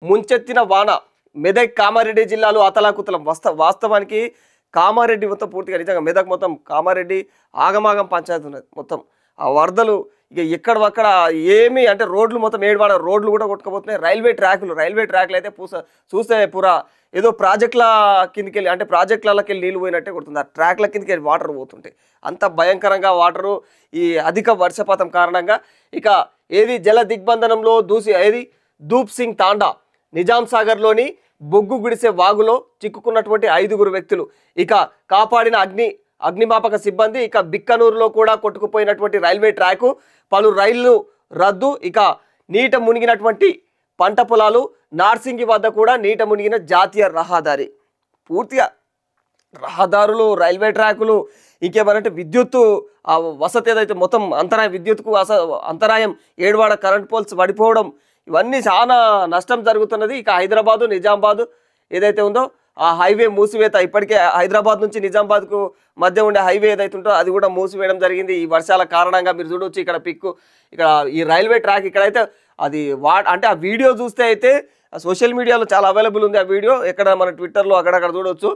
ముంచెత్తిన వాన మెదక్ కామారెడ్డి జిల్లాలో అతలాకుతలం వాస్తవానికి కామారెడ్డి మొత్తం పూర్తిగా నిజంగా మెదక్ మొత్తం కామారెడ్డి ఆగమాగం పంచాయతీ ఉన్నది మొత్తం ఆ వరదలు ఇక ఎక్కడక్కడ ఏమి అంటే రోడ్లు మొత్తం ఏడువాడ రోడ్లు కూడా కొట్టుకుపోతున్నాయి రైల్వే ట్రాక్లు అయితే చూస్తే పూరా ఏదో ప్రాజెక్టుల కిందకి వెళ్ళి అంటే ప్రాజెక్టులకి వెళ్ళి నీళ్ళు పోయినట్టే కొడుతుంది ఆ ట్రాక్ల కిందకి వెళ్ళి వాటర్ పోతుంటాయి అంత భయంకరంగా వాటరు ఈ అధిక వర్షపాతం కారణంగా ఇక ఏది జల దిగ్బంధనంలో ధూప్ సింగ్ తాండా నిజాం సాగర్లోని బొగ్గు గుడిసె వాగులో చిక్కుకున్నటువంటి 5 వ్యక్తులు ఇక కాపాడిన అగ్నిమాపక సిబ్బంది ఇక బిక్కనూరులో కూడా కొట్టుకుపోయినటువంటి రైల్వే ట్రాకు పలు రైళ్లు రద్దు ఇక నీట మునిగినటువంటి పంట పొలాలు నార్సింగి వద్ద కూడా నీట మునిగిన జాతీయ రహదారి పూర్తిగా రహదారులు రైల్వే ట్రాకులు ఇంకేమనంటే విద్యుత్తు ఆ వసతి ఏదైతే మొత్తం అంతరాయం విద్యుత్కు అంతరాయం ఏడువాడ కరెంట్ పోల్స్ పడిపోవడం ఇవన్నీ చాలా నష్టం జరుగుతున్నది ఇక హైదరాబాదు నిజామాబాద్ ఏదైతే ఉందో ఆ హైవే మూసివేత ఇప్పటికే హైదరాబాద్ నుంచి నిజామాబాద్కు మధ్య ఉండే హైవే ఏదైతే ఉందో అది కూడా మూసివేయడం జరిగింది ఈ వర్షాల కారణంగా మీరు చూడవచ్చు ఇక్కడ ఈ రైల్వే ట్రాక్ ఇక్కడైతే అది అంటే ఆ వీడియో చూస్తే అయితే సోషల్ మీడియాలో చాలా అవైలబుల్ ఉంది ఆ వీడియో ఎక్కడ మన ట్విట్టర్లో అక్కడక్కడ చూడవచ్చు